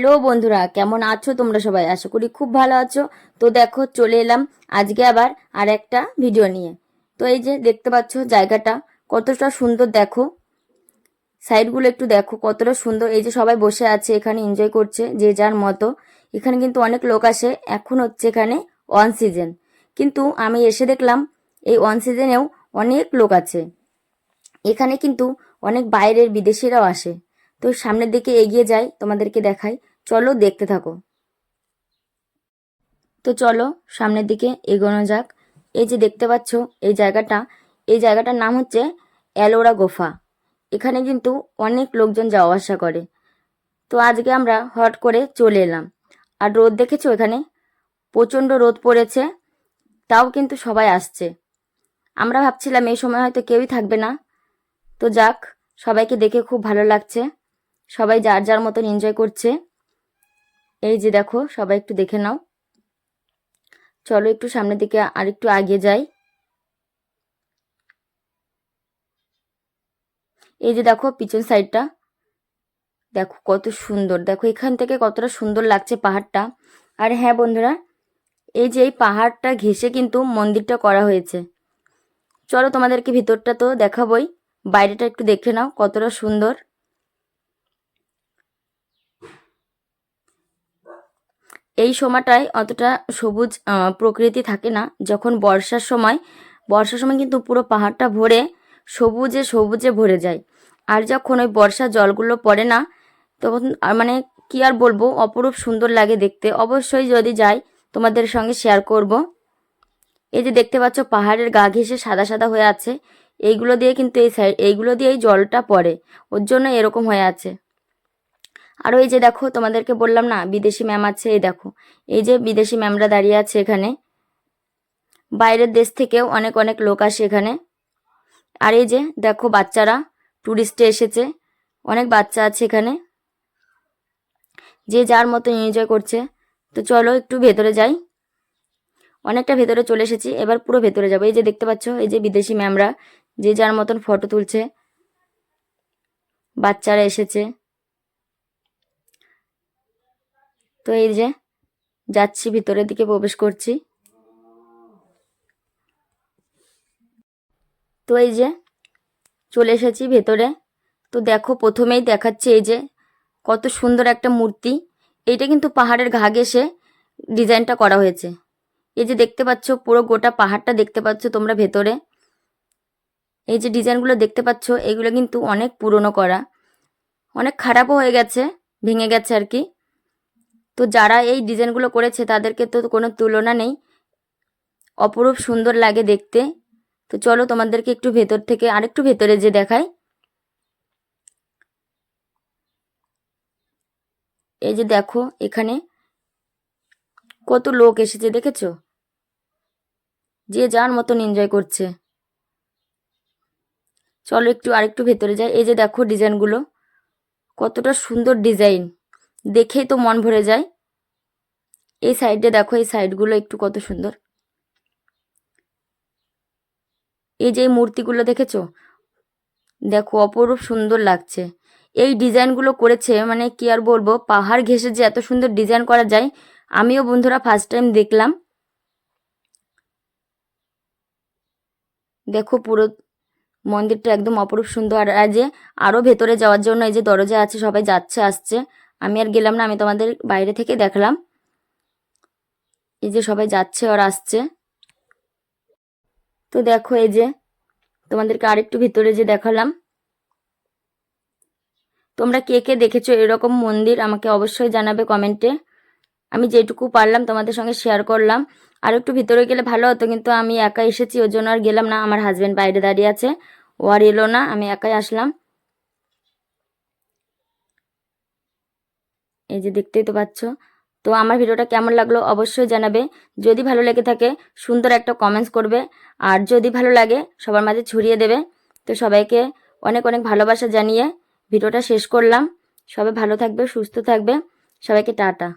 Hello বন্ধুরা, কেমন আছো তোমরা সবাই? আশা করি খুব ভালো আছো। তো দেখো, চলে এলাম আজকে আবার আর একটা ভিডিও নিয়ে। তো এই যে দেখতে পাচ্ছ জায়গাটা কতটা সুন্দর, দেখো সাইডগুলো একটু দেখো কতটা সুন্দর। এই যে সবাই বসে আছে এখানে, এনজয় করছে যে যার মতো। এখানে কিন্তু অনেক লোক আসে। এখন হচ্ছে এখানে অন সিজন, কিন্তু আমি এসে দেখলাম এই অন সিজনেও অনেক লোক আছে এখানে, কিন্তু অনেক বাইরের বিদেশিরাও আসে। তো সামনের দিকে এগিয়ে যাই, তোমাদেরকে দেখাই, চলো দেখতে থাকো। তো চলো সামনের দিকে এগোনো যাক। এই যে দেখতে পাচ্ছ এই জায়গাটার নাম হচ্ছে এলোরা গোফা। এখানে কিন্তু অনেক লোকজন যাওয়া আসা করে। তো আজকে আমরা হট করে চলে এলাম। আর রোদ দেখেছো, এখানে প্রচণ্ড রোদ পড়েছে, তাও কিন্তু সবাই আসছে। আমরা ভাবছিলাম এই সময় হয়তো কেউই থাকবে না। তো যাক, সবাইকে দেখে খুব ভালো লাগছে। সবাই যার যার মতন এনজয় করছে। এই যে দেখো, সবাই একটু দেখে নাও। চলো একটু সামনের দিকে আর একটু এগিয়ে যাই। এই যে দেখো পিছন সাইডটা, দেখো কত সুন্দর। দেখো এখান থেকে কতটা সুন্দর লাগছে পাহাড়টা। আর হ্যাঁ বন্ধুরা, এই যে এই পাহাড়টা ঘেঁষে কিন্তু মন্দিরটা করা হয়েছে। চলো তোমাদেরকে ভিতরটা তো দেখাবই, বাইরেটা একটু দেখে নাও কতটা সুন্দর। এই সময়টায় অতটা সবুজ প্রকৃতি থাকে না। যখন বর্ষার সময় কিন্তু পুরো পাহাড়টা ভরে সবুজে সবুজে ভরে যায়। আর যখন ওই বর্ষার জলগুলো পড়ে না, তখন মানে কি আর বলবো, অপরূপ সুন্দর লাগে দেখতে। অবশ্যই যদি যাই তোমাদের সঙ্গে শেয়ার করব। এই যে দেখতে পাচ্ছ পাহাড়ের গা ঘেঁষে সাদা সাদা হয়ে আছে, এইগুলো দিয়ে কিন্তু এইগুলো দিয়ে এই জলটা পড়ে, ওর জন্য এরকম হয়ে আছে। আর ওই যে দেখো, তোমাদেরকে বললাম না বিদেশি ম্যাম আছে, এই দেখো এই যে বিদেশি ম্যামরা দাঁড়িয়ে আছে এখানে। বাইরের দেশ থেকেও অনেক অনেক লোক আসে এখানে। আর এই যে দেখো বাচ্চারা ট্যুরিস্টে এসেছে, অনেক বাচ্চা আছে এখানে, যে যার মতো এনজয় করছে। তো চলো একটু ভেতরে যাই। অনেকটা ভেতরে চলে এসেছি, এবার পুরো ভেতরে যাবো। এই যে দেখতে পাচ্ছ এই যে বিদেশি ম্যামরা যে যার মতন ফটো তুলছে, বাচ্চারা এসেছে। তো এই যে যাচ্ছি, ভিতরের দিকে প্রবেশ করছি। তো এই যে চলে এসেছি ভেতরে। তো দেখো প্রথমেই দেখাচ্ছে এই যে কত সুন্দর একটা মূর্তি। এইটা কিন্তু পাহাড়ের ঘা ঘেঁষে ডিজাইনটা করা হয়েছে। এই যে দেখতে পাচ্ছ পুরো গোটা পাহাড়টা দেখতে পাচ্ছ তোমরা ভেতরে। এই যে ডিজাইনগুলো দেখতে পাচ্ছ, এগুলো কিন্তু অনেক পুরনো করা, অনেক খারাপও হয়ে গেছে, ভেঙে গেছে আর কি। তো যারা এই ডিজাইনগুলো করেছে তাদেরকে তো কোনো তুলনা নেই, অপরূপ সুন্দর লাগে দেখতে। তো চলো তোমাদেরকে একটু ভেতর থেকে আরেকটু ভেতরে যে দেখাই। এই যে দেখো এখানে কত লোক এসেছে, দেখেছো, যে যার মতন এনজয় করছে। চলো একটু আরেকটু ভেতরে যাই। এই যে দেখো ডিজাইনগুলো কতটা সুন্দর ডিজাইন, দেখেই তো মন ভরে যায়। এই সাইডে দেখো, এই সাইডগুলো একটু কত সুন্দর। এই যে এই মূর্তিগুলো দেখেছো, দেখো অপরূপ সুন্দর লাগছে। এই ডিজাইনগুলো করেছে মানে কি আর বলবো, পাহাড় ঘেঁষে যে এত সুন্দর ডিজাইন করা যায়, আমিও বন্ধুরা ফার্স্ট টাইম দেখলাম। দেখো পুরো মন্দিরটা একদম অপরূপ সুন্দর। আর যে আরো ভেতরে যাওয়ার জন্য এই যে দরজা আছে, সবাই যাচ্ছে আসছে। আমি আর গেলাম না, আমি তোমাদের বাইরে থেকে দেখলাম। এই যে সবাই যাচ্ছে আর আসছে। তো দেখো এই যে তোমাদেরকে আরেকটু ভিতরে যে দেখালাম। তোমরা কে কে দেখেছো এরকম মন্দির আমাকে অবশ্যই জানাবে কমেন্টে। আমি যেটুকু পারলাম তোমাদের সঙ্গে শেয়ার করলাম। আর একটু ভিতরে গেলে ভালো হতো, কিন্তু আমি একা এসেছি, ওর জন্য আর গেলাম না। আমার হাজবেন্ড বাইরে দাঁড়িয়ে আছে, ও আর এলো না, আমি একাই আসলাম। এই যে দেখতেই তো পাচ্ছ। তো আমার ভিডিওটা কেমন লাগলো অবশ্যই জানাবে। যদি ভালো লেগে থাকে সুন্দর একটা কমেন্টস করবে, আর যদি ভালো লাগে সবার মাঝে ছড়িয়ে দেবে। তো সবাইকে অনেক অনেক ভালোবাসা জানিয়ে ভিডিওটা শেষ করলাম। সবাই ভালো থাকবে, সুস্থ থাকবে, সবাইকে টাটা।